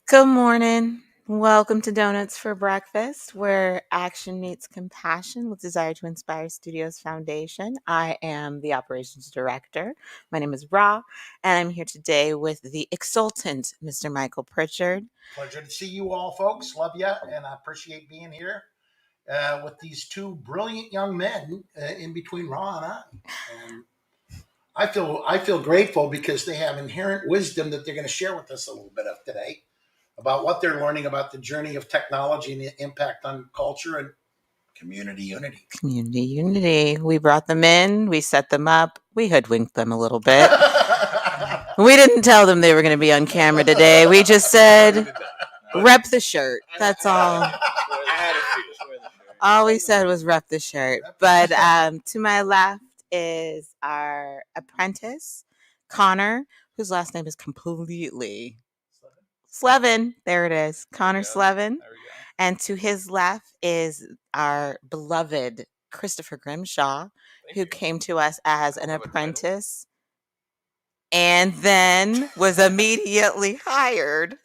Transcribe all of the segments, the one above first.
Good morning. Welcome to Donuts for Breakfast, where action meets compassion with Desire to Inspire Studios Foundation. I am the operations director. My name is Ra, and I'm here today with the exultant Mr. Michael Pritchard. Pleasure to see you all, folks. Love you, and I appreciate being here with these two brilliant young men in between Ra and I. And I feel grateful because they have inherent wisdom that they're going to share with us a little bit of today about what they're learning about the journey of technology and the impact on culture and community unity. Community unity. We brought them in, we set them up, we hoodwinked them a little bit. We didn't tell them they were going to be on camera today. We just said, rep the shirt. That's all. All we said was rep the shirt. But to my left is our apprentice, Connor, whose last name is completely Slevin. There it is. Connor Slevin. And to his left is our beloved Christopher Grimshaw, who came to us as an apprentice and then was immediately hired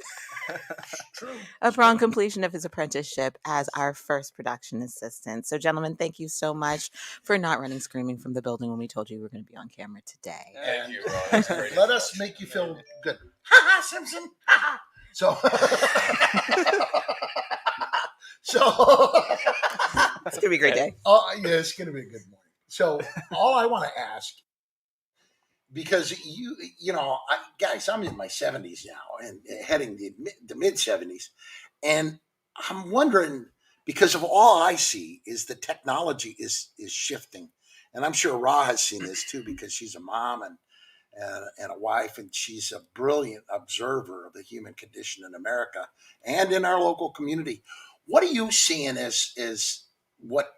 upon completion of his apprenticeship as our first production assistant. So, gentlemen, thank you so much for not running screaming from the building when we told you we were going to be on camera today. Thank you, Ron. Let us make you feel good. Ha ha, Simpson. Ha ha. So, it's gonna be a great day. Yeah, it's gonna be a good morning. So, all I want to ask, because guys, I'm in my 70s now and heading the mid 70s, and I'm wondering, because of all I see is the technology is shifting, and I'm sure Ra has seen this too because she's a mom and a wife, and she's a brilliant observer of the human condition in America and in our local community. What are you seeing as what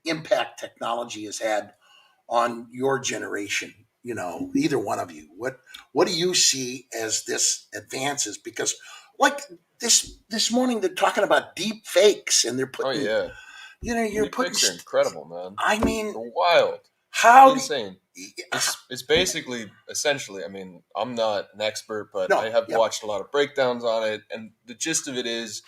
impact technology has had on your generation? Either one of you. What do you see as this advances? Because like this morning, they're talking about deep fakes, and they're putting. Oh yeah. You're putting. Fakes are incredible, man. I mean, they're wild. How insane? It's basically, essentially. I mean, I'm not an expert, but I have watched a lot of breakdowns on it, and the gist of it is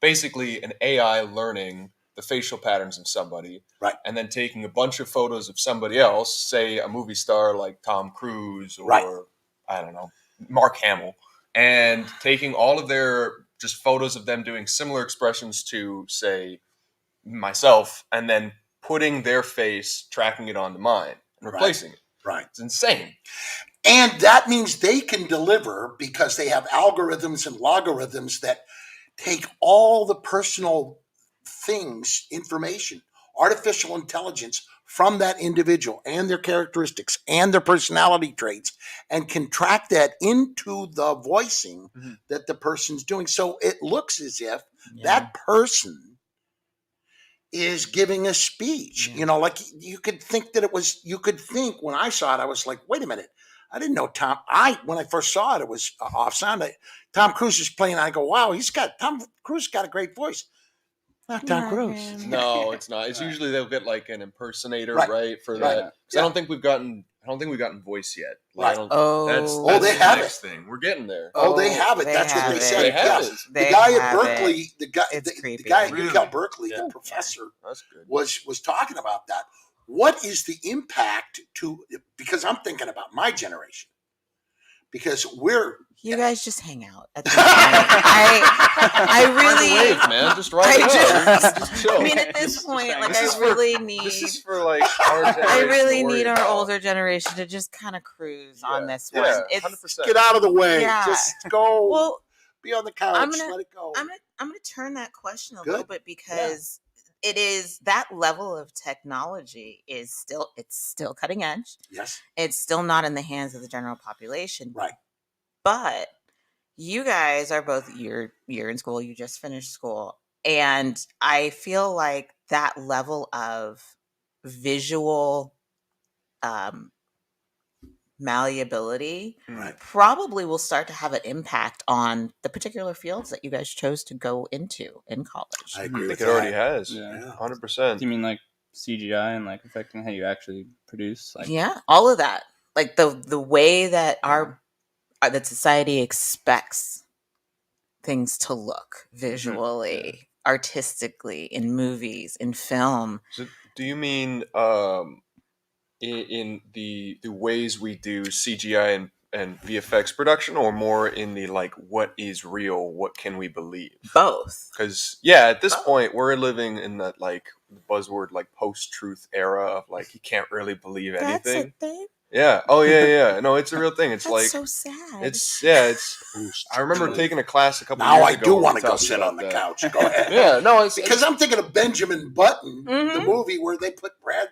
basically an AI learning the facial patterns of somebody, right, and then taking a bunch of photos of somebody else, say a movie star like Tom Cruise or I don't know, Mark Hamill, and taking all of their just photos of them doing similar expressions to, say, myself, and then putting their face, tracking it onto mine, and replacing it. Right. It's insane. And that means they can deliver because they have algorithms and logarithms that take all the personal things, information, artificial intelligence from that individual and their characteristics and their personality traits, and can track that into the voicing that the person's doing. So it looks as if that person is giving a speech. Like you could think when I saw it, I was like, wait a minute. I didn't know when I first saw it, it was off sound. Tom Cruise is playing. I go, wow, Tom Cruise got a great voice. Not Tom Cruise. No, it's not. It's usually they'll get like an impersonator, right, for that. Because I don't think we've gotten voice yet. Like, that's they the have next thing. We're getting there. They have it. That's what they said. They have it. The guy at Berkeley, the guy at UCal Berkeley, the professor, was talking about that. What is the impact because I'm thinking about my generation. Because you guys just hang out at this point. I really, wave, man. Just ride just chill. I mean, at this point, like this is for like our generation. I really need our older generation to just kind of cruise on this one. It's 100%. Get out of the way. Just go. Well, be on the couch. Let it go. I'm gonna turn that question a little bit because it is that level of technology is still cutting edge. Yes. It's still not in the hands of the general population. Right. But you guys are both you're in school, you just finished school, and I feel like that level of visual malleability probably will start to have an impact on the particular fields that you guys chose to go into in college. I agree with it already has. 100%. You mean like CGI and like affecting how you actually produce? Like all of that. Like the way that that society expects things to look visually, artistically, in movies, in film. So do you mean in the ways we do CGI and VFX production, or more in the like what is real, what can we believe? Both. Because at this point we're living in that like buzzword like post-truth era of like you can't really believe That's anything. a thing. Yeah. Oh yeah. No, it's a real thing. It's That's like so sad. it's I remember taking a class a couple Now years I ago. do where want we to go talked sit about on the that. couch. Go ahead. Yeah. No, Because I'm thinking of Benjamin Button, the Mhm. movie where they put Brad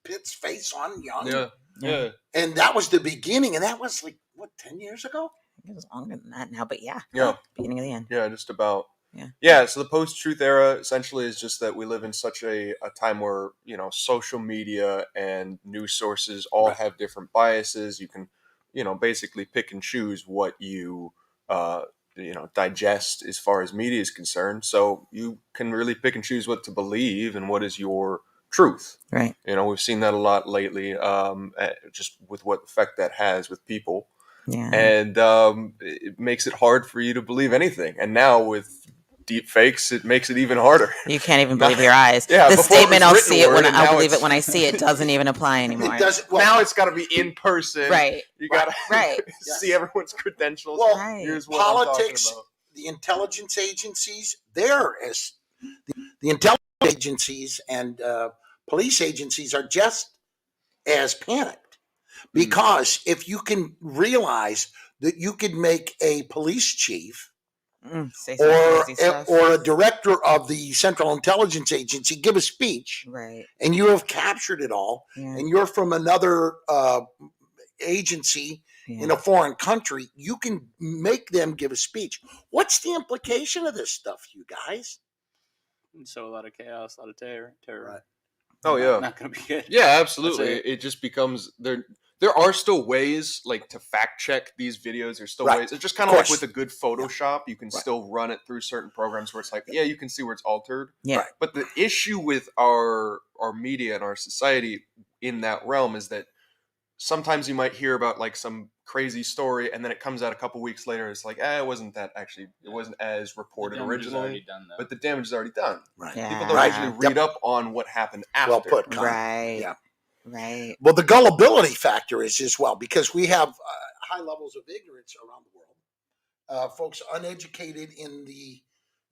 Pitt's face on young. yeah. And that was the beginning. And that was like, what, 10 years ago? It was longer than that now, but yeah. Yeah. Beginning of the end. Yeah, just about. Yeah. Yeah, so the post-truth era essentially is just that we live in such a time where, social media and news sources all have different biases. You can, basically pick and choose what you, digest as far as media is concerned. So you can really pick and choose what to believe and what is your truth. Right. We've seen that a lot lately, just with what effect that has with people. Yeah. And it makes it hard for you to believe anything. And now with deep fakes, it makes it even harder. You can't even believe your eyes. Yeah, the before it statement was I'll written see it when word, and I'll now believe it's- it when I see it doesn't even apply anymore. It doesn't. Well, Now it's got to be in person. Right. You got to Right. see everyone's credentials. Well, Right. Here's what I'm talking politics, about. the intelligence agencies, the intelligence agencies and police agencies are just as panicked. Because if you can realize that you could make a police chief Say some crazy stuff. or a director of the Central Intelligence Agency give a speech, Right. and you have captured it all, Yeah. and you're from another agency in a foreign country, you can make them give a speech. What's the implication of this stuff, you guys? So a lot of chaos, a lot of terror. Right. Oh, yeah. Not going to be good. Yeah, absolutely. That's It just becomes there are still ways like to fact check these videos. There's still ways. It's just kind of like with a good Photoshop, you can still run it through certain programs where it's like, you can see where it's altered. Yeah. Right. But the issue with our media and our society in that realm is that sometimes you might hear about like some crazy story and then it comes out a couple weeks later. It's like, it wasn't as reported originally, but the damage is already done. Right. Yeah. People don't usually read up on what happened after. Well put, Con. Right. Yeah. Right. Well, the gullibility factor is as well, because we have high levels of ignorance around the world. Folks uneducated in the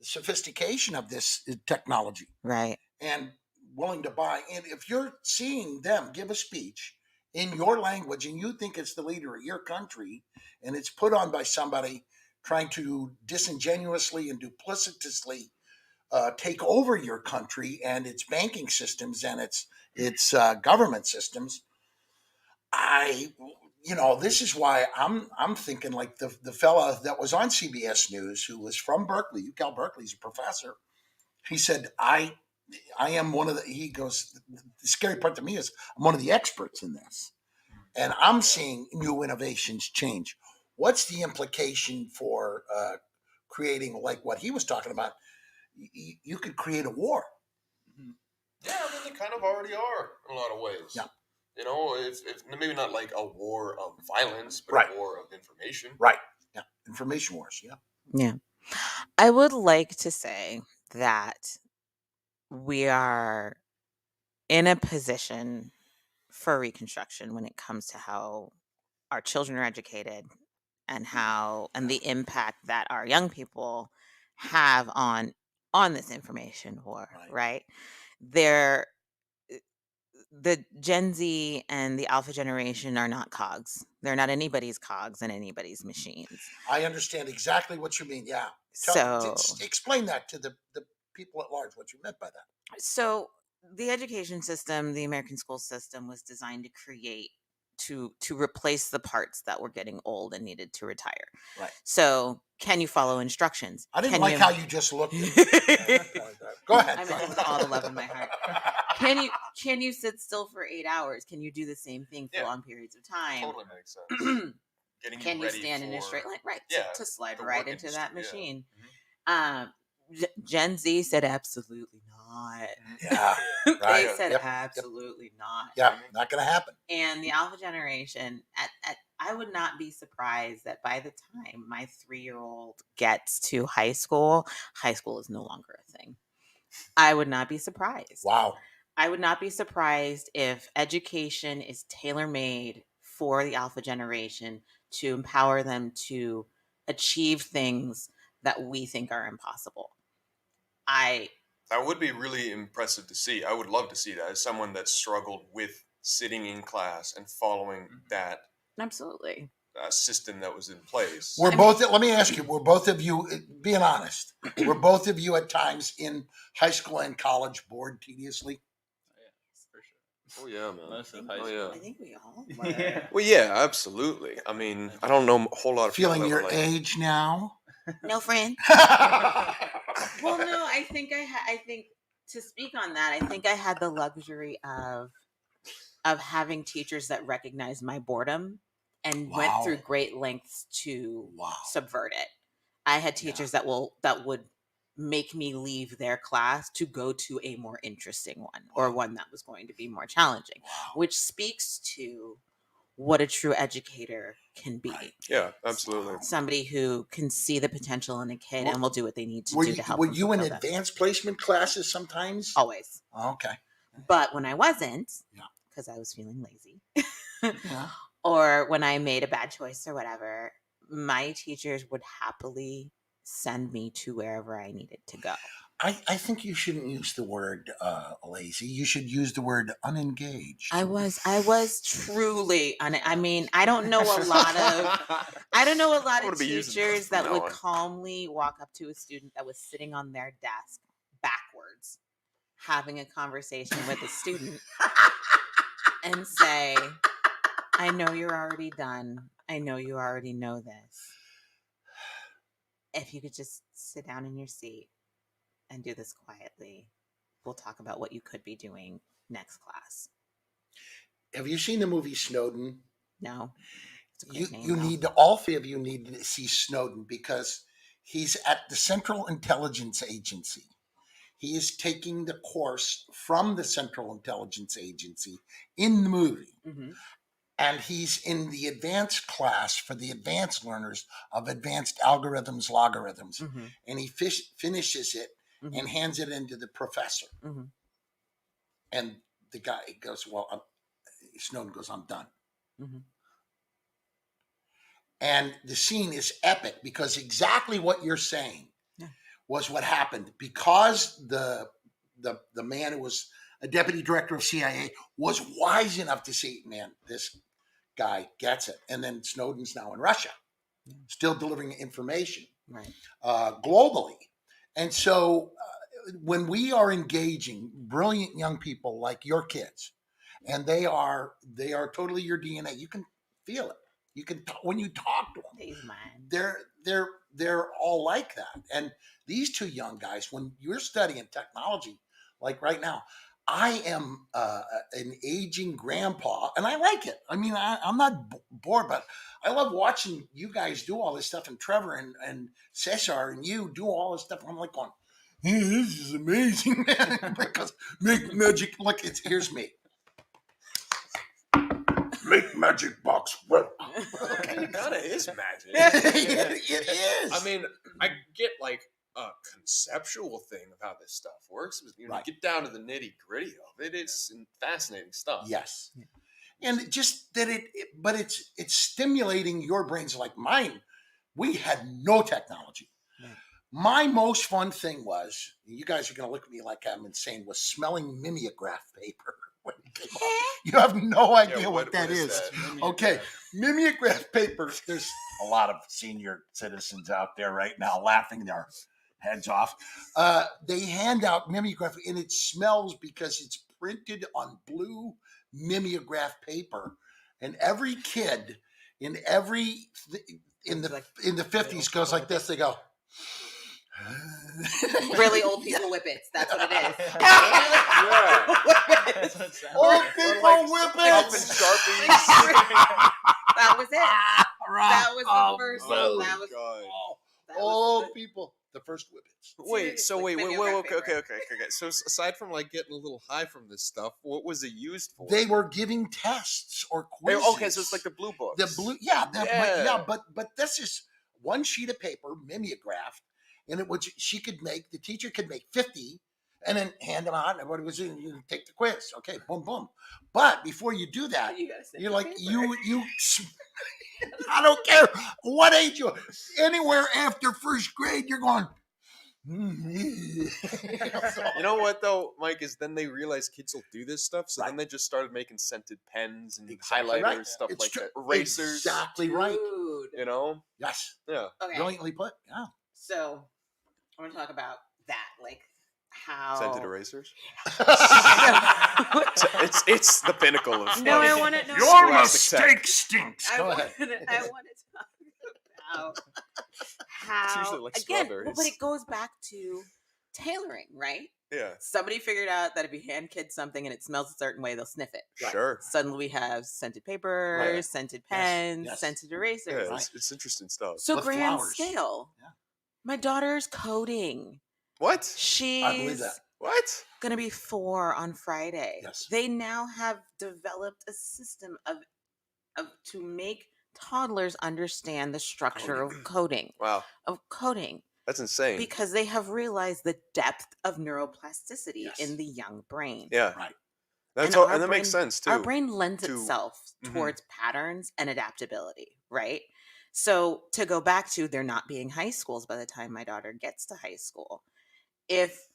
sophistication of this technology. Right. And willing to buy. And if you're seeing them give a speech in your language and you think it's the leader of your country and it's put on by somebody trying to disingenuously and duplicitously take over your country and its banking systems and its government systems, this is why I'm thinking like the fella that was on CBS News who was from Berkeley, UCal Berkeley's a professor. He said, I am one of the, he goes, the scary part to me is I'm one of the experts in this. And I'm seeing new innovations change. What's the implication for creating like what he was talking about? You could create a war. Yeah, I mean, they kind of already are in a lot of ways. Yeah. If maybe not like a war of violence, but a war of information. Right. Yeah. Information wars. Yeah. Yeah. I would like to say that we are in a position for reconstruction when it comes to how our children are educated and the impact that our young people have on this information war, right? The Gen Z and the Alpha generation are not cogs. They're not anybody's cogs in anybody's machines. I understand exactly what you mean. Yeah. Explain that to the people at large, what you meant by that. So the education system, the American school system, was designed to create to replace the parts that were getting old and needed to retire. Right. So can you follow instructions? I didn't like how you just looked at me. Go ahead. I meant it with all the love in my heart. Can you sit still for 8 hours? Can you do the same thing for long periods of time? Totally makes sense. Can you stand in a straight line? Right. To slide right into that machine. Yeah. Gen Z said absolutely not. Yeah. They said absolutely not. Yeah, not going to happen. And the Alpha generation, I would not be surprised that by the time my 3-year-old gets to high school is no longer a thing. I would not be surprised. Wow. I would not be surprised if education is tailor-made for the alpha generation to empower them to achieve things that we think are impossible. That would be really impressive to see. I would love to see that as someone that struggled with sitting in class and following that Absolutely. system that was in place. Let me ask you, were both of you, being honest, were both of you at times in high school and college bored tediously? Oh yeah, man. Most of I high think, school. I think we all were. Yeah. Well, yeah, absolutely. I mean, I don't know a whole lot of Feeling people your that were age now? No friend. Well, no, I think to speak on that, I think I had the luxury of having teachers that recognized my boredom and went Wow. through great lengths to Wow. subvert it. I had teachers that would make me leave their class to go to a more interesting one or one that was going to be more challenging, which speaks to what a true educator can be. Right. Yeah, absolutely. Somebody who can see the potential in a kid and will do what they need to do to help Were them you in fulfill that. advanced placement classes sometimes? Always. Okay. But when I wasn't, Yeah. because I was feeling lazy, Yeah. or when I made a bad choice or whatever, my teachers would happily send me to wherever I needed to go. I think you shouldn't use the word lazy. You should use the word unengaged. I was truly I mean, I don't know a lot of teachers that would calmly walk up to a student that was sitting on their desk backwards, having a conversation with a student and say, I know you're already done. I know you already know this. If you could just sit down in your seat and do this quietly, we'll talk about what you could be doing next class. Have you seen the movie Snowden? No. All three of you need to see Snowden because he's at the Central Intelligence Agency. He is taking the course from the Central Intelligence Agency in the movie. Mm-hmm. And he's in the advanced class for the advanced learners of advanced algorithms, logarithms. Mm-hmm. And he finishes it Mm-hmm. and hands it in to the professor. Mm-hmm. And the guy goes, Snowden goes, I'm done. Mm-hmm. And the scene is epic because exactly what you're saying was what happened. Because the man who was a deputy director of CIA was wise enough to see, man, this guy gets it. And then Snowden's now in Russia, still delivering information globally. And so when we are engaging brilliant young people like your kids, and they are totally your DNA, you can feel it. You can when you talk to them, they're all like that. And these two young guys, when you're studying technology, like right now, I am an aging grandpa, and I like it. I mean, I'm not bored, but I love watching you guys do all this stuff, and Trevor and Cesar and you do all this stuff. I'm like going, hey, this is amazing, man. Because make magic. Look, here's me. Make magic box work. Okay, it kind of is magic. It is. I mean, I get like a conceptual thing of how this stuff works. You get down to the nitty gritty of it. It's fascinating stuff. Yes, and just that but it's stimulating your brains like mine. We had no technology. Right. My most fun thing was, you guys are going to look at me like I'm insane, was smelling mimeograph paper. You have no idea what that is. Okay, mimeograph paper. There's a lot of senior citizens out there right now laughing their heads off. They hand out mimeograph, and it smells because it's printed on blue mimeograph paper, and every kid in the 50s goes like this. They go. Really old people whippets. That's what it is. Old people whippets. That was it. That was the first one. That was old people. the first whippets. Wait, so like wait, mimeograph okay. paper. So aside from like getting a little high from this stuff, what was it used for? They were giving tests or quizzes. Okay, so it's like the blue books. The blue, but this is one sheet of paper mimeographed, and the teacher could make 50 and then hand them out, and everybody was in, you take the quiz. Okay, boom, boom. But before you do that, you're like, I don't care what age you are, anywhere after first grade, you're going, You know what though, Mike, is then they realized kids will do this stuff, so then they just started making scented pens and highlighters, stuff It's like true. that, erasers. Exactly right. Dude. You know? Yes. Yeah. Okay. Brilliantly put. Yeah. So I want to talk about that, like how Scented erasers. So- It's the pinnacle of No, I funny. want to know. Your Scholastic tech. mistake stinks. I Go want ahead. to talk about how It's usually like again, strawberries. but it goes back to tailoring, right? Yeah. Somebody figured out that if you hand kids something and it smells a certain way, they'll sniff it. Right. Sure. Suddenly we have scented papers, Right. scented pens, yes. scented Yeah, erasers. it's interesting stuff. So With grand flowers. scale. Yeah. My daughter's coding. What? She's I believe that. What? gonna be 4 on Friday. Yes. They now have developed a system of to make toddlers understand the structure of coding. Wow. That's insane. Because they have realized the depth of neuroplasticity Yes. in the young brain. Yeah. Right. That's And all, our and that makes brain- sense too. Our brain lends to- itself Mhm. towards patterns and adaptability, right? So to go back to there not being high schools by the time my daughter gets to high school, if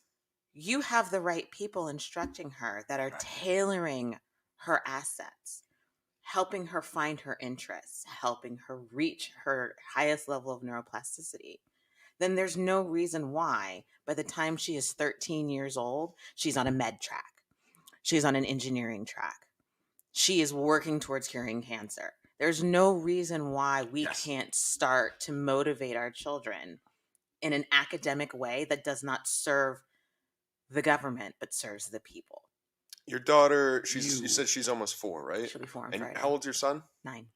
you have the right people instructing her that are Right. tailoring her assets, helping her find her interests, helping her reach her highest level of neuroplasticity, then there's no reason why by the time she is 13 years old, she's on a med track. She's on an engineering track. She is working towards curing cancer. There's no reason why we Yes. can't start to motivate our children in an academic way that does not serve the government but serves the people. Your daughter, you You- said she's almost 4, right? She'll be 4 on And Friday. how old's your son? 9.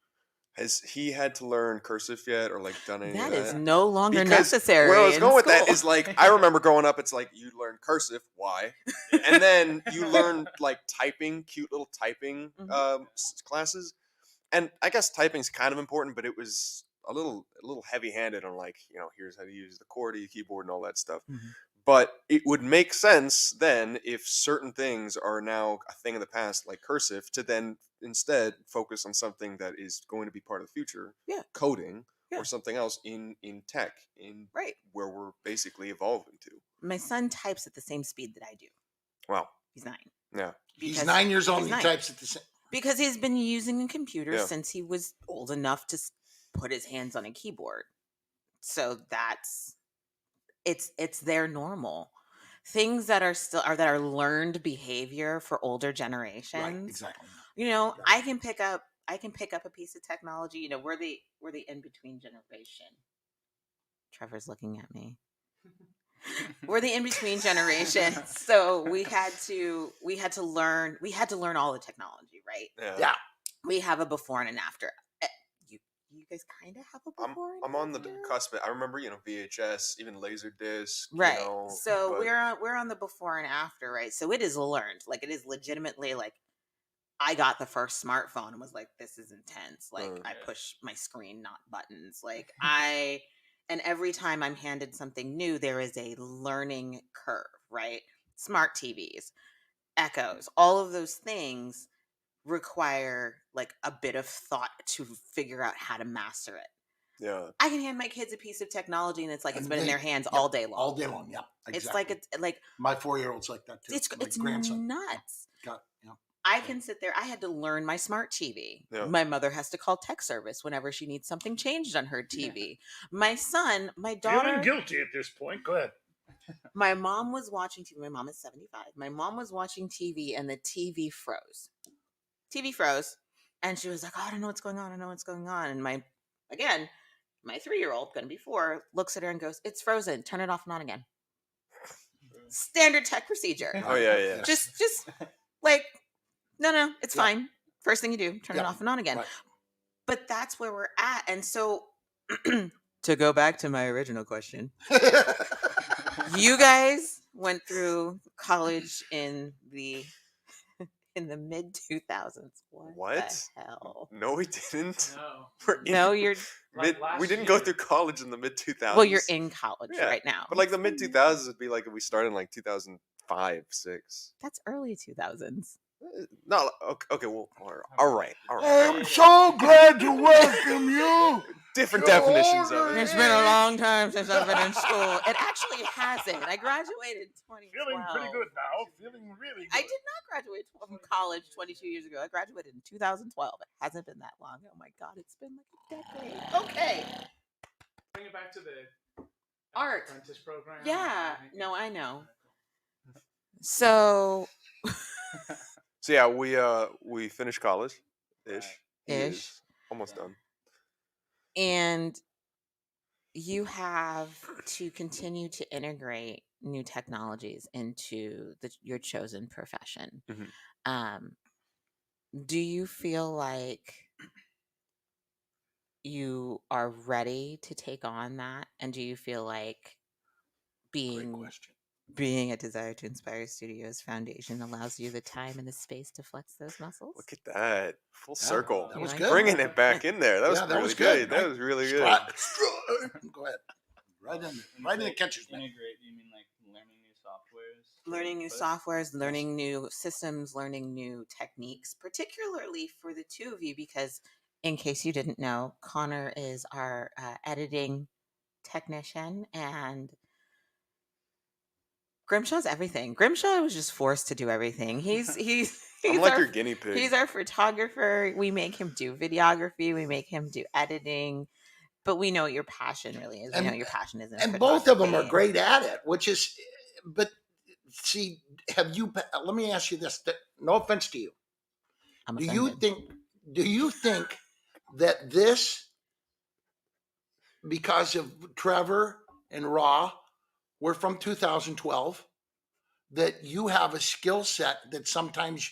Has he had to learn cursive yet, or like done any That of is that? no longer Because necessary. Where I was in going with that school. is like I remember growing up. It's like you learn cursive, why, and then you learn like typing, cute little typing Mhm. classes. And I guess typing's kind of important, but it was a little heavy-handed on like here's how to use the QWERTY keyboard and all that stuff. Mhm. But it would make sense then if certain things are now a thing of the past, like cursive, to then instead focus on something that is going to be part of the future, Yeah. coding Yeah. or something else in tech, in Right. where we're basically evolving to. My son types at the same speed that I do. Wow. He's 9. Yeah. He's Because 9 years old he's and he 9. types at the same. Because he's been using a computer Yeah. since he was old enough to put his hands on a keyboard. So it's their normal. Things that are learned behavior for older generations. Right. Exactly. Yeah. Yeah. I can pick up a piece of technology. We're the in-between generation. Trevor's looking at me. We're the in-between generation. So we had to learn all the technology, right? Yeah. We have a before and an after. You guys kind of have a before and I'm on the after? cusp. I remember, VHS, even Laserdisc. Right. but- So we're on the before and after, right? So it is learned. Like it is legitimately like I got the first smartphone and was like, this is intense. Like I push my screen, not buttons. Like and every time I'm handed something new, there is a learning curve, right? Smart TVs, Echoes, all of those things require like a bit of thought to figure out how to master it. Yeah. I can hand my kids a piece of technology and it's like it's And been in they- their hands yeah, all day long. All day long. Yeah. Exactly. It's like my 4-year-old's like that too. it's My grandson. nuts. Got yeah. I can sit there. I had to learn my smart TV. Yeah. My mother has to call tech service whenever she needs something changed on her TV. My son, my daughter, Feeling guilty at this point. Go ahead. my mom was watching TV. My mom is 75. My mom was watching TV and the TV froze. TV froze. And she was like, oh, I don't know what's going on. I don't know what's going on. And my 3-year-old, going to be 4, looks at her and goes, it's frozen. Turn it off and on again. Standard tech procedure. Oh yeah. Just like, no, it's Yeah. fine. First thing you do, turn it Yeah. off and on again. Right. But that's where we're at. And so To go back to my original question, you guys went through college in the mid 2000s. What the hell? No, we didn't. No. We're in No, you're we didn't go through college in the mid 2000s. well, you're in college Yeah, right now. But like the mid 2000s would be like if we started in like 2005, 6. That's early 2000s. No, okay, well, all right. I'm so glad to welcome you. Different definitions of It's it. been a long time since I've been in school. It actually hasn't. I graduated in 2012. Feeling pretty good now. Feeling really good. I did not graduate from college 22 years ago. I graduated in 2012. It hasn't been that long. Oh my God, it's been like a decade. Okay. Bring it back to the Art. apprentice program. Yeah. No, I know. So. So yeah, we finished college ish. He Ish. is almost done. And you have to continue to integrate new technologies into your chosen profession. Mhm. Do you feel like you are ready to take on that? And do you feel like Great question. being at Desire to Inspire Studios Foundation allows you the time and the space to flex those muscles? Look at that full Yeah, circle. that was You good. like Bringing it back in there. That was Yeah, really that was good. good, That right? was really good. Go ahead. Right in the catcher's mitt. Integrate, you mean like learning new softwares? Learning new softwares, learning new systems, learning new techniques, particularly for the two of you, because in case you didn't know, Connor is our editing technician and Grimshaw's everything. Grimshaw was just forced to do everything. He's I'm like our, your guinea pig. He's our photographer. We make him do videography. We make him do editing. But we know what your passion really is. We know your passion is in And both of them are photography. great at it, which is, but see, let me ask you this, no offense to you. I'm Do offended. you think that this, because of Trevor and Raw, we're from 2012, that you have a skill set that sometimes,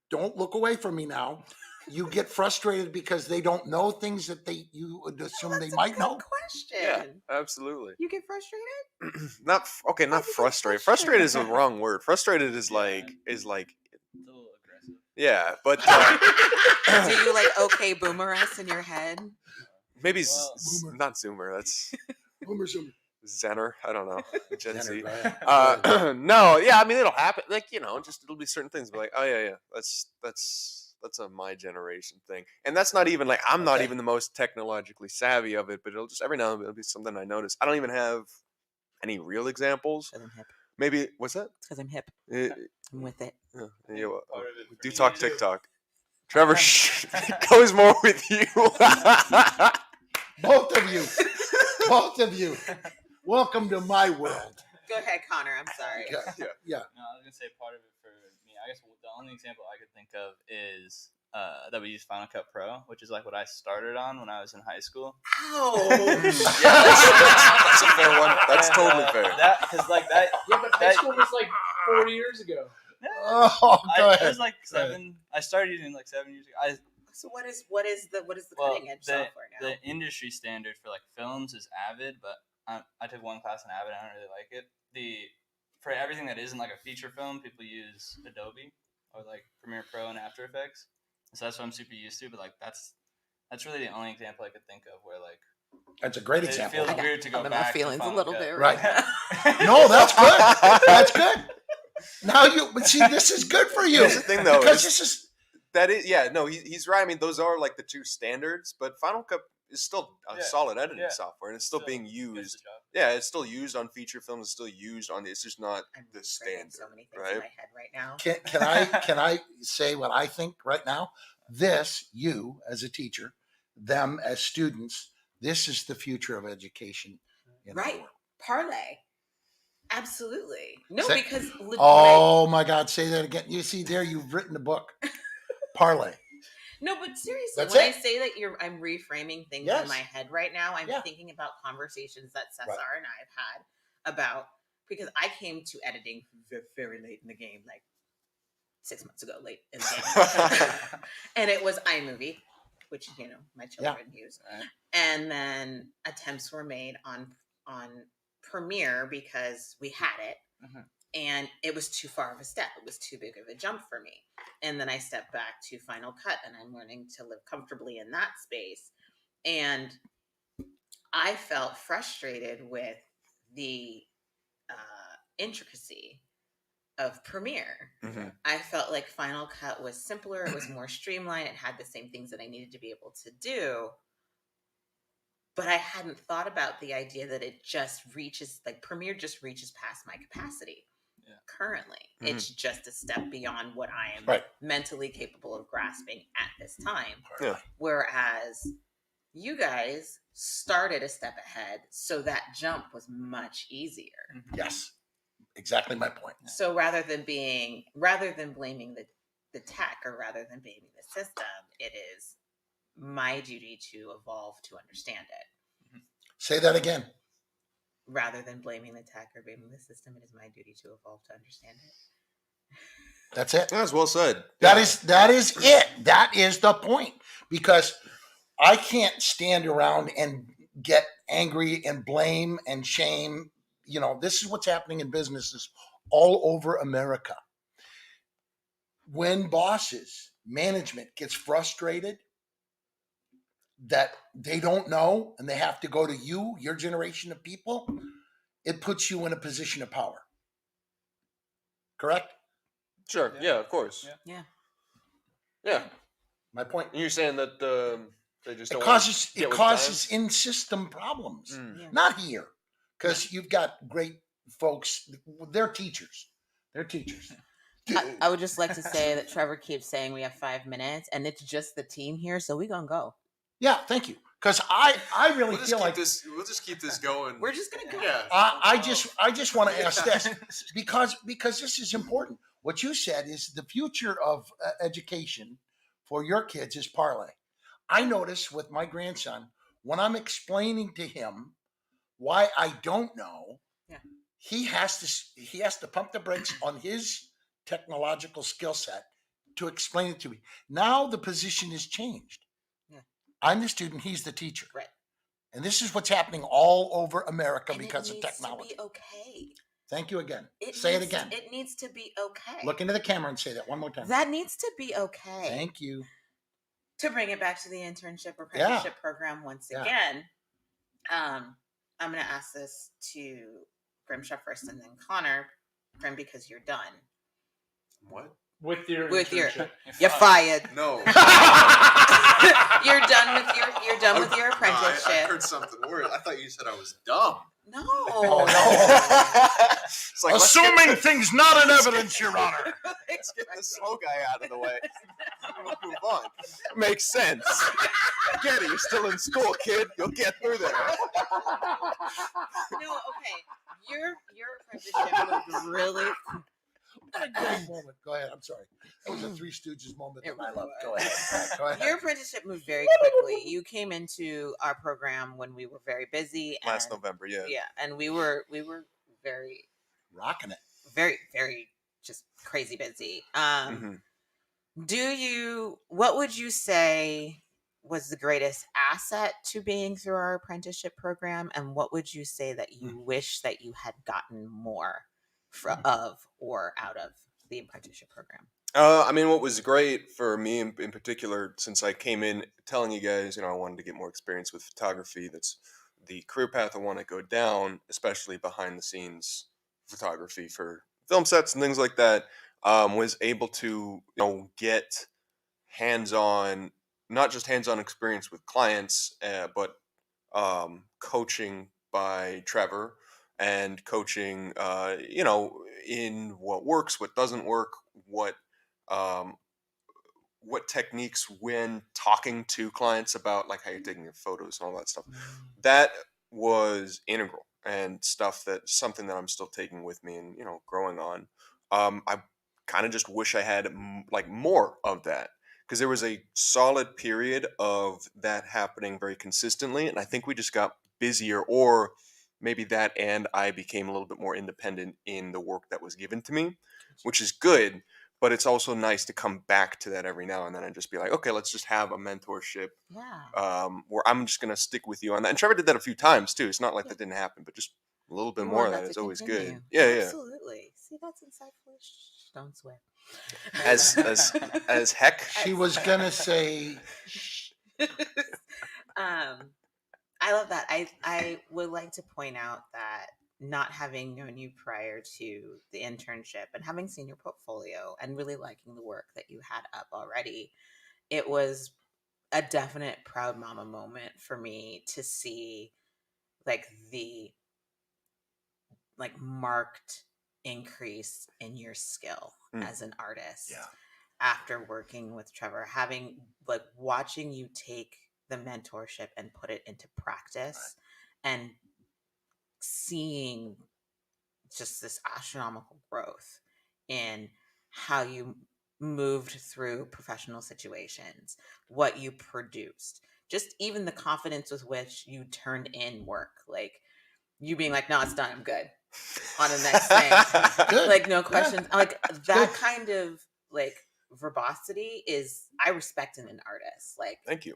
don't look away from me now, you get frustrated because they don't know things that you would assume they might know? Question. Yeah, absolutely. You get frustrated? Not Why do you get frustrated. frustrated? Frustrated is the wrong word. Frustrated is like It's a little aggressive. yeah, but Do you like okay boomer us in your head? maybe Well, Boomer. not Zoomer. That's Boomer, Zoomer. Zener. I don't know. Gen Z. Go ahead. No, yeah, I mean it'll happen. Like just it'll be certain things. But like, oh yeah, that's a my generation thing, and that's not even like I'm not Okay. even the most technologically savvy of it. But it'll just every now and then it'll be something I notice. I don't even have any real examples. Because I'm hip. Maybe what's that? It's because I'm hip. Eh, I'm with it. yeah, Part you of it for do me talk too. TikTok. Trevor it goes more with you. Both of you. Welcome to my world. Go ahead, Connor. I'm sorry. Yeah. No, I was gonna say part of it for me. I guess the only example I could think of is that we use Final Cut Pro, which is like what I started on when I was in high school. Ow! Yeah, that's a fair one. That's And, totally fair. Because like that. Yeah, but high school was like 40 years ago. Oh, go It ahead. was like 7. I started using like 7 years ago. So what is the Well, cutting edge software now? The industry standard for like films is Avid, but I took one class in Avid. I don't really like it. For everything that isn't like a feature film, people use Adobe or like Premiere Pro and After Effects. So that's what I'm super used to. But like that's really the only example I could think of where like That's a great it example. feels weird to go I'm in my back. feelings to a Final little Cut. bit Right. now. No, that's good. That's good. Now but see, this is good for you. Here's the thing, though, because is- this is That is, yeah, no, he's right. I mean, those are like the two standards, but Final Cut is still a Yeah, solid editing yeah. software, and it's still being Gets used. the job. Yeah, it's still used on feature films. It's still used on. It's just not I'm the rephrasing standard, so many things right? in my head right now. can I say what I think right now? This, you as a teacher, them as students, this is the future of education in our Right. world. Parlay. Absolutely. No, Say- because Oh my God, say that again. You see there, you've written a book. Parlay. No, but seriously, That's when it. I say that I'm reframing things Yes. in my head right now, I'm Yeah. thinking about conversations that Cesar Right. and I have had about, because I came to editing very late in the game, like 6 months ago, late in the game. And it was iMovie, which my children use, and then attempts were made on Premiere because we had it, and it was too far of a step. It was too big of a jump for me. And then I stepped back to Final Cut, and I'm learning to live comfortably in that space. And I felt frustrated with the intricacy of Premiere. I felt like Final Cut was simpler, it was more streamlined, it had the same things that I needed to be able to do. But I hadn't thought about the idea that it just reaches, like Premiere just reaches past my capacity. Currently, it's just a step beyond what I am mentally capable of grasping at this time. Whereas you guys started a step ahead, so that jump was much easier. Yes, exactly my point. So rather than blaming the tech, or rather than blaming the system, it is my duty to evolve to understand it. Say that again. Rather than blaming the tech or blaming the system, it is my duty to evolve to understand it. That's it. That's well said. That is it. That is the point. Because I can't stand around and get angry and blame and shame. This is what's happening in businesses all over America. When bosses, management gets frustrated that they don't know and they have to go to you, your generation of people, it puts you in a position of power. Correct? Sure. Yeah, of course. Yeah. My point. And you're saying that they just don't it causes in-system problems. Not here, because you've got great folks. They're teachers. I would just like to say that Trevor keeps saying we have 5 minutes, and it's just the team here, so we're gonna go. Yeah, thank you. Because I really feel like we'll just keep this going. We're just gonna go. Yeah. I just want to ask this because this is important. What you said is the future of education for your kids is parlay. I notice with my grandson, when I'm explaining to him why I don't know, he has to pump the brakes on his technological skill set to explain it to me. Now the position has changed. I'm the student, he's the teacher. Right. And this is what's happening all over America because of it technology. needs to be okay. Thank you again. It say it again. It needs to be okay. Look into the camera and say that one more time. That needs to be okay. Thank you. To bring it back to the internship apprenticeship program once again, I'm going to ask this to Grimshaw first and then Connor. Grim, because you're done. What? With your you're fired. No. You're done with your apprenticeship. I heard something weird. I thought you said I was dumb. No. It's like, assuming things not in evidence, Your Honor. Let's get this slow guy out of the way. We'll move on. Makes sense. Get it. You're still in school, kid. You'll get through there. No, okay. Your apprenticeship was really. What a great moment. Go ahead. I'm sorry. That was a Three Stooges moment that I love. Go ahead. Your apprenticeship moved very quickly. You came into our program when we were very busy. Last November, yeah. Yeah, and we were very rocking it. Very, very just crazy busy. What would you say was the greatest asset to being through our apprenticeship program, and what would you say that you wish that you had gotten more of or out of the apprenticeship program? I mean, what was great for me in particular, since I came in telling you guys, I wanted to get more experience with photography. That's the career path I want to go down, especially behind the scenes photography for film sets and things like that. Was able to, get hands-on, not just hands-on experience with clients, but coaching by Trevor and coaching, in what works, what doesn't work, what techniques when talking to clients about like how you're taking your photos and all that stuff. That was integral and something that I'm still taking with me and, growing on. I kind of just wish I had like more of that, because there was a solid period of that happening very consistently. And I think we just got busier, or maybe that, and I became a little bit more independent in the work that was given to me, which is good. but it's also nice to come back to that every now and then and just be like, okay, let's just have a mentorship Yeah. where I'm just going to stick with you on that. And Trevor did that a few times too. It's not like Yeah. that didn't happen, but just a little bit We more want of that to is always continue. good. Yeah, yeah. Absolutely. See, that's insightful. Shh, don't swear. As heck. She was gonna say, I love that. I would like to point out that not having known you prior to the internship and having seen your portfolio and really liking the work that you had up already, it was a definite proud mama moment for me to see like the like marked increase in your skill as an artist. Yeah. After working with Trevor, having like watching you take the mentorship and put it into practice and seeing just this astronomical growth in how you moved through professional situations, what you produced, just even the confidence with which you turned in work, like you being like, no, it's done, I'm good, on the next thing. Good. Like no questions. Yeah. Like that Good. kind of like verbosity is I respect in an artist. Like Thank you.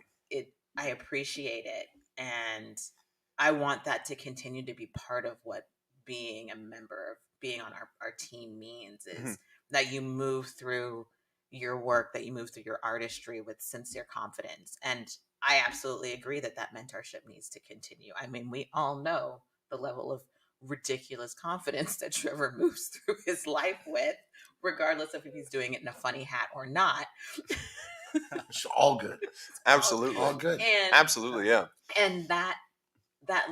I appreciate it, and I want that to continue to be part of what being a member of being on our team means is that you move through your work, that you move through your artistry with sincere confidence. And I absolutely agree that that mentorship needs to continue. I mean, we all know the level of ridiculous confidence that Trevor moves through his life with, regardless of if he's doing it in a funny hat or not. It's all good. Absolutely. All good. And Absolutely, yeah. and that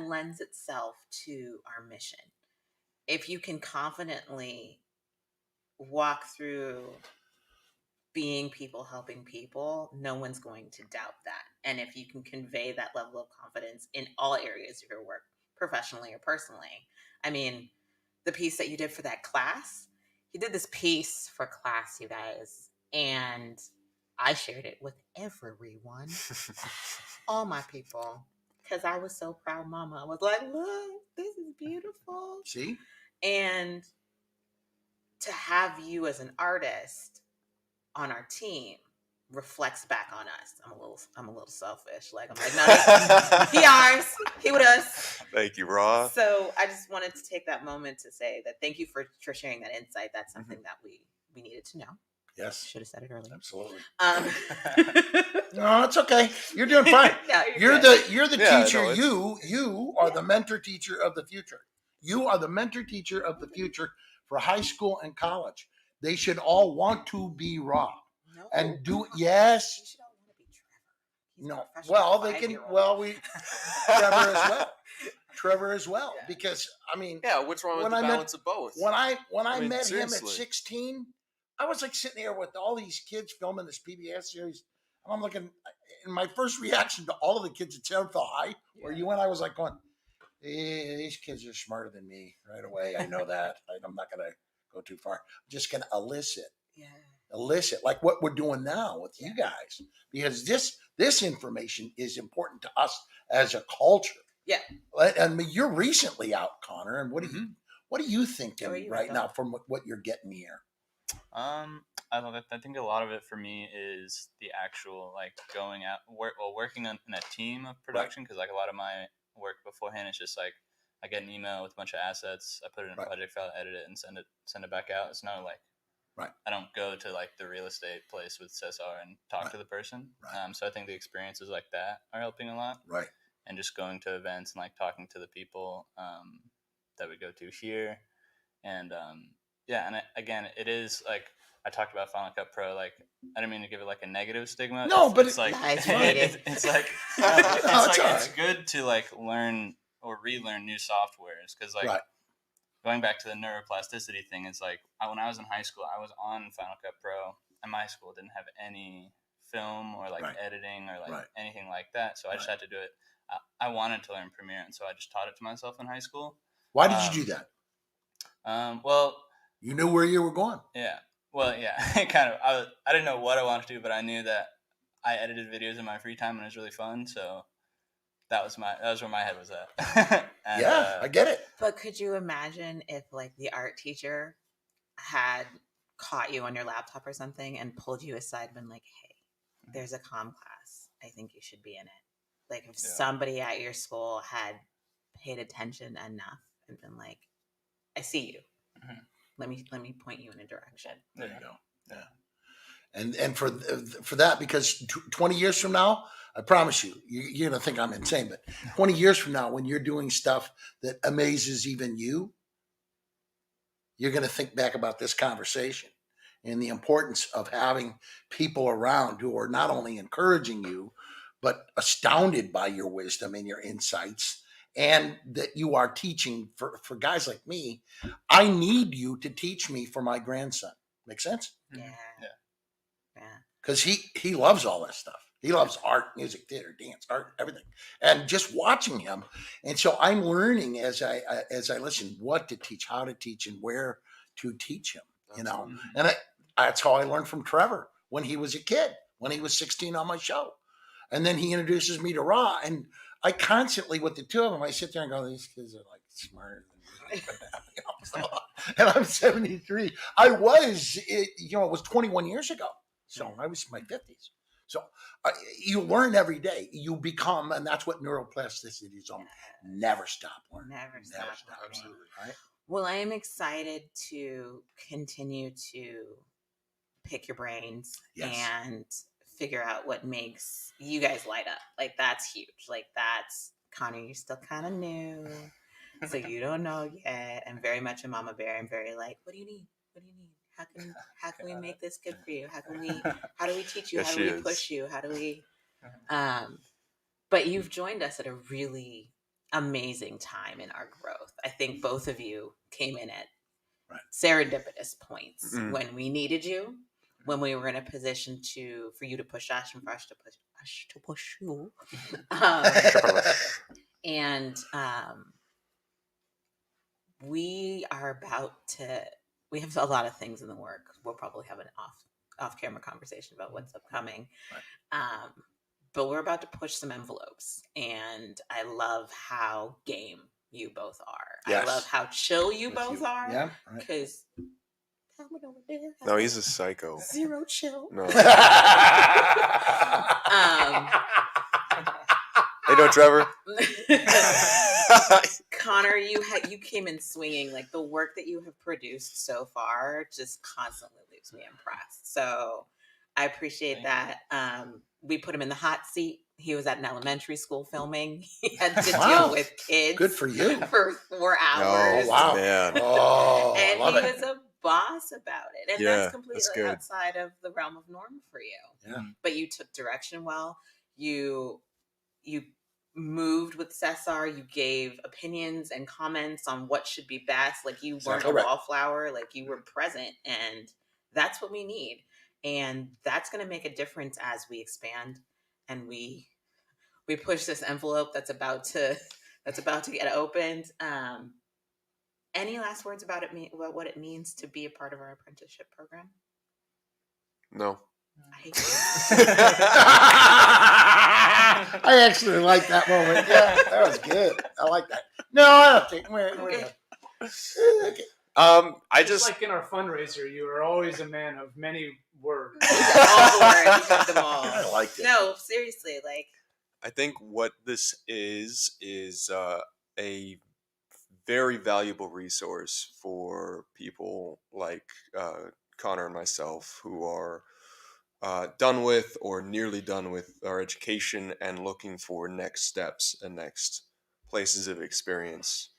lends itself to our mission. If you can confidently walk through being people helping people, no one's going to doubt that. And if you can convey that level of confidence in all areas of your work, professionally or personally. I mean, the piece that you did for that class, you did this piece for class, you guys, and I shared it with everyone, all my people, because I was so proud, mama. I was like, look, this is beautiful. See? And to have you as an artist on our team reflects back on us. I'm a little selfish. Like I'm like, no, he ours, he with us. Thank you, Raw. So I just wanted to take that moment to say that thank you for sharing that insight. That's something that we needed to know. Yes. Should have said it earlier. Absolutely. Um, No, it's okay. You're doing fine. No, You're the Yeah, teacher. no, You are the mentor teacher of the future. You are the mentor teacher of the future for high school and college. They should all want to be Rob no, and do you yes. should all want to be Trevor. He's a No. professional Well, they can. 5-year-old. Well, we Trevor as well. Trevor as well, Yeah. because I mean, Yeah, what's wrong with When the I met- balance of both? when I mean, met seriously. him at 16, I was like sitting here with all these kids filming this PBS series, and I'm looking. And my first reaction to all of the kids at Sevenville High, where you went, I was like going, these kids are smarter than me right away. I know that. I'm not going to go too far. I'm just going to elicit like what we're doing now with you guys, because this information is important to us as a culture. Yeah. I mean, you're recently out, Connor, and what are you thinking How are you, right Rocco? now from what you're getting here? I think a lot of it for me is the actual like going out, working in a team of production, because like a lot of my work beforehand is just like I get an email with a bunch of assets, I put it in a project file, edit it, and send it back out. It's not like I don't go to like the real estate place with Cesar and talk to the person. So I think the experiences like that are helping a lot. Right. And just going to events and like talking to the people that we go to here, and and again, it is like I talked about Final Cut Pro. Like I didn't mean to give it like a negative stigma. No, but it's like Nice, it's like it's good to like learn or relearn new softwares, because like going back to the neuroplasticity thing, it's like when I was in high school, I was on Final Cut Pro, and my school didn't have any film or like editing or like anything like that, so I just had to do it. I wanted to learn Premiere, and so I just taught it to myself in high school. Why did you do that? Well, you knew where you were going. Yeah. Well, yeah, kind of. I didn't know what I wanted to do, but I knew that I edited videos in my free time, and it was really fun. So that was where my head was at. And, I get it. But could you imagine if like the art teacher had caught you on your laptop or something and pulled you aside and been like, hey, there's a comm class. I think you should be in it. Like if somebody at your school had paid attention enough and been like, I see you. Let me point you in a direction. There you go. Yeah. And for that, because 20 years from now, I promise you're going to think I'm insane, but 20 years from now, when you're doing stuff that amazes even you, you're going to think back about this conversation and the importance of having people around who are not only encouraging you, but astounded by your wisdom and your insights, and that you are teaching for guys like me. I need you to teach me for my grandson. Make sense? Yeah. Because he loves all that stuff. He loves art, music, theater, dance, art, everything, and just watching him. And so I'm learning as I listen what to teach, how to teach, and where to teach him. You know, and that's how I learned from Trevor when he was a kid, when he was 16 on my show, and then he introduces me to Raw, and I constantly with the two of them, I sit there and go, these kids are like smarter than me. And I'm 73. I was, it was 21 years ago. So I was in my 50s. So you learn every day. You become, and that's what neuroplasticity is on. Never stop learning. Never stop. Absolutely. Right? Well, I am excited to continue to pick your brains and figure out what makes you guys light up. Like that's huge. Like that's Connor, you're still kind of new. So you don't know yet. I'm very much a mama bear. I'm very like, what do you need? What do you need? How can we make this good for you? How do we teach you? Yes, How do we push you? How do we but you've joined us at a really amazing time in our growth. I think both of you came in at serendipitous points when we needed you, when we were in a position for you to push us and for us to push you. And we have a lot of things in the work. We'll probably have an off camera conversation about what's upcoming. But we're about to push some envelopes, and I love how game you both are. Yes. I love how chill you both are. Yeah. Because No, he's a psycho. Zero chill. No. Hey, no, Trevor. Connor, you came in swinging. Like the work that you have produced so far just constantly leaves me impressed. So I appreciate that. We put him in the hot seat. He was at an elementary school filming. He had to deal with kids. Good for you. For 4 hours. Oh, wow. Man. Oh, and love he it. was a boss about it. And that's completely outside of the realm of norm for you. Yeah. But you took direction well. You moved with Cesar. You gave opinions and comments on what should be best. Like you weren't a wallflower. Like you were present. And that's what we need. And that's going to make a difference as we expand and we push this envelope that's about to get opened. Any last words about what it means to be a part of our apprenticeship program? No. I hate I actually like that moment. Yeah, that was good. I like that. No, I don't think we're okay. I Just just like in our fundraiser, you are always a man of many words. all words, you have them all. I liked it. No, seriously, like I think what this is a very valuable resource for people like Connor and myself who are done with or nearly done with our education and looking for next steps and next places of experience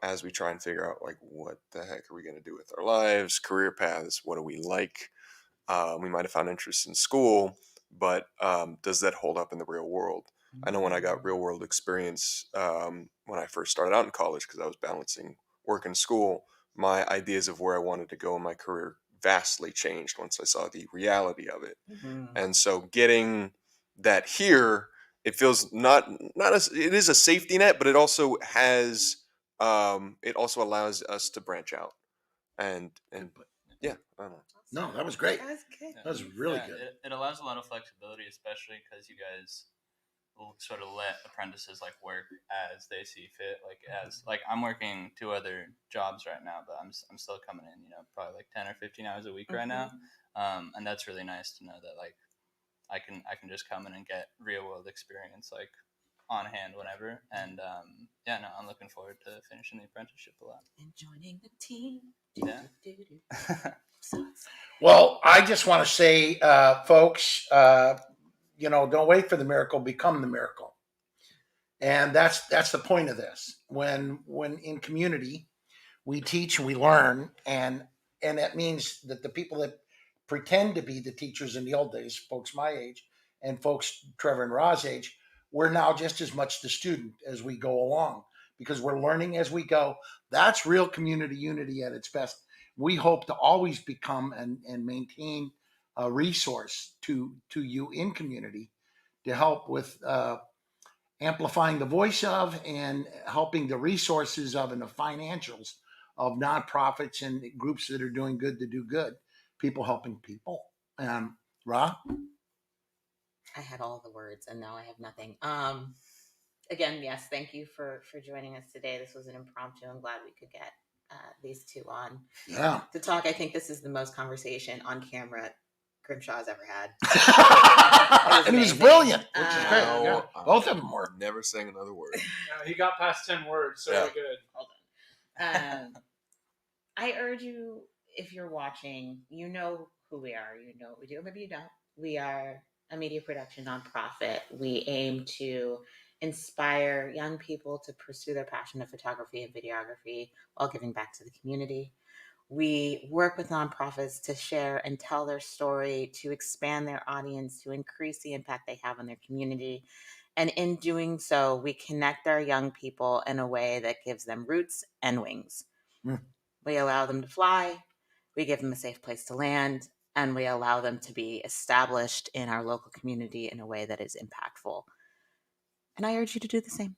as we try and figure out like what the heck are we going to do with our lives, career paths, what do we like. We might have found interest in school, but does that hold up in the real world? I know when I got real world experience when I first started out in college, because I was balancing work and school, my ideas of where I wanted to go in my career vastly changed once I saw the reality of it. And so getting that here, it feels not as, it is a safety net, but it also has it also allows us to branch out and yeah, I don't know. No, that was great. that was good. That was really good. It allows a lot of flexibility, especially because you guys sort of let apprentices like work as they see fit. Like as like I'm working 2 other jobs right now, but I'm still coming in, probably like 10 or 15 hours a week right now. And that's really nice to know that like I can just come in and get real world experience like on hand whenever. And yeah, no, I'm looking forward to finishing the apprenticeship a lot. And joining the team. Yeah. Well, I just want to say, folks, don't wait for the miracle, become the miracle. And that's the point of this. When in community, we teach and we learn, and that means that the people that pretend to be the teachers in the old days, folks my age, and folks Trevor and Ra's age, we're now just as much the student as we go along, because we're learning as we go. That's real community unity at its best. We hope to always become and maintain a resource to you in community to help with amplifying the voice of and helping the resources of and the financials of nonprofits and groups that are doing good to do good. People helping people. Ra? I had all the words and now I have nothing. Again, yes, thank you for joining us today. This was an impromptu. I'm glad we could get these two on to talk. I think this is the most conversation on camera Grimshaw has ever had. And he was brilliant, which is great. No, Both of them were. Never saying another word. He got past 10 words, so Yeah. we're good. Hold on. I urge you, if you're watching, you know who we are. You know what we do. Maybe you don't. We are a media production nonprofit. We aim to inspire young people to pursue their passion of photography and videography while giving back to the community. We work with nonprofits to share and tell their story, to expand their audience, to increase the impact they have on their community. And in doing so, we connect our young people in a way that gives them roots and wings. We allow them to fly, we give them a safe place to land, and we allow them to be established in our local community in a way that is impactful. And I urge you to do the same.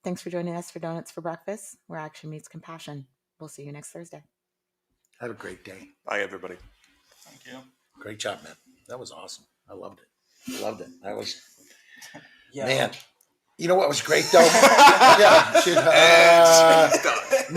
Thanks for joining us for Donuts for Breakfast, where action meets compassion. We'll see you next Thursday. Have a great day. Bye, everybody. Thank you. Great job, man. That was awesome. I loved it. That was, Yeah. man. You know what was great, though? And she's done.